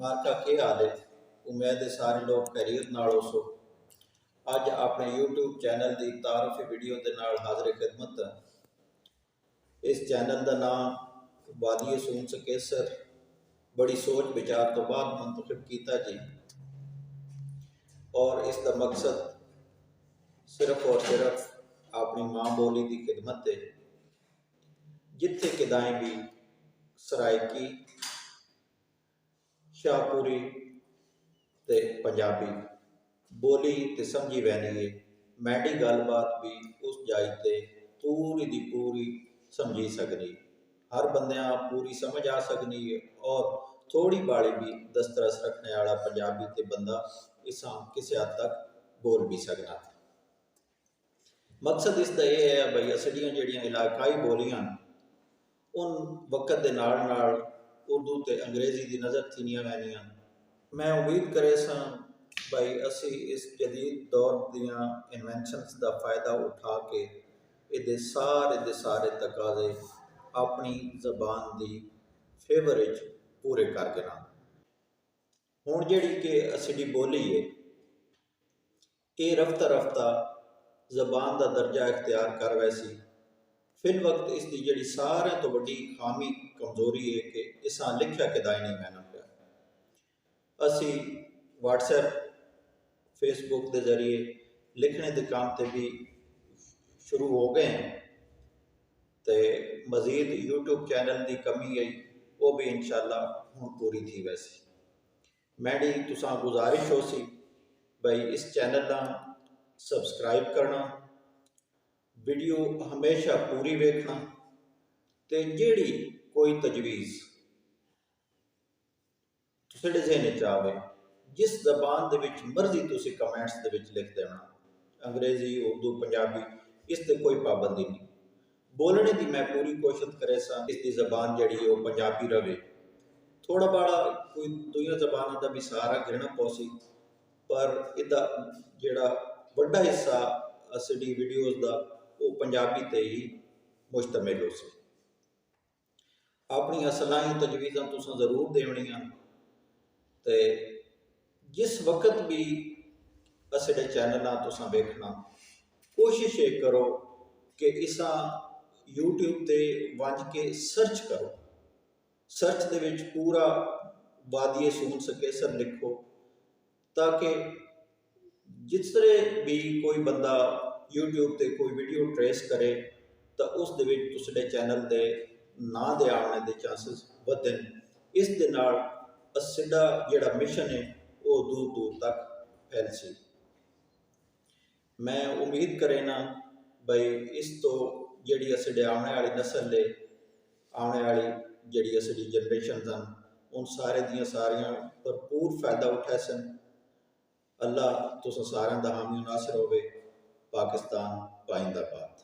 मार्का की हाल है। उम्मीद है सारे लोग खैरियत नाल होसो। अज अपने यूट्यूब चैनल की तारुफी वीडियो के नाल हाज़िर खिदमत। इस चैनल का नाम वादी सूंस केसर बड़ी सोच विचार तो बाद मंतखब किया जी। और इसका मकसद सिर्फ और सिर्फ अपनी माँ बोली की खिदमत है। जिथे किदाएं भी सरायकी, शाहपुरी ते पंजाबी बोली ते समझी वैनी है। मैडी गलबात भी उस जाई ते पूरी दी पूरी समझी सकनी, हर बंदियां पूरी समझ आ सकनी है। और थोड़ी बाड़ी भी दस्तरस रखने वाला पंजाबी ते बंदा इसा किसी हद तक बोल भी सकना। मकसद इसका यह है भाई असलियाँ जड़ियाँ इलाकाई बोलियां उन वक्त के नाल नाल उर्दू ते अंग्रेज़ी की नज़र थीनियां वैनियां। मैं उम्मीद करे भाई असी इस जदीद दौर दियां इन्वेंशनस का फ़ायदा उठा के ये सारे तकाजे अपनी जबान की फेवर पूरे कर देना। हुण जिहड़ी कि असली बोली है ये रफ्ता रफ्ता जबान का दर्जा इख्तियार कर वैसी। फिल वक्त इसकी जिहड़ी सारे तो वड्डी खामी कमजोरी है कि इसा लिखा किदाई नहीं मैना पिया। असी व्हाट्सएप फेसबुक के जरिए लिखने के काम से भी शुरू हो गए हैं। तो मजीद यूट्यूब चैनल की कमी है वो भी इंशाअल्लाह हुण पूरी थी वैसी। मैडी तुसां गुजारिश हो सी भाई इस चैनल का सबसक्राइब करना, वीडियो हमेशा पूरी वेखना, तो जिहड़ी कोई तजवीज़ तुहाडे ज़हन च आवे जिस जबान दे विच मर्जी तुसी कमेंट्स दे विच लिख देना, अंग्रेज़ी उर्दू पंजाबी इस ते कोई पाबंदी नहीं। बोलने की मैं पूरी कोशिश करे इसकी जबान जी वो पंजाबी रहे। थोड़ा बड़ा कोई दूसरी जबानों का भी सहारा गिरना पौसी, पर इसका जोड़ा बड़ा हिस्सा असली वीडियोज़ का वो पंजाबी ते ही मुश्तमिल हो सी। अपनी असलाही तजवीज़ां तुसां जरूर देवनियां। तो जिस वक्त भी असले चैनल तुसां वेखना कोशिश ये करो कि इसा यूट्यूब ते वंज के सर्च करो। सर्च दे विच पूरा वादी सूंस केसर लिखो, ताकि जिसरे भी कोई बंदा यूट्यूब ते कोई वीडियो ट्रेस करे तो उस दे विच तुसडे चैनल के नां दे आने के चांसिस वधन। इस दे नाल असला जिहड़ा मिशन है वो दूर दूर तक फैल सी। मैं उम्मीद करेना भाई इस तो जिहड़ी असले आने वाली नस्ल है, आने वाली जिहड़ी असली जनरेशन हैं उन सारे दियां सारियां भरपूर फायदा उठा सन। अल्लाह तुसां सारियां दा हामी नासिर होवे। पाकिस्तान पाइंदाबाद।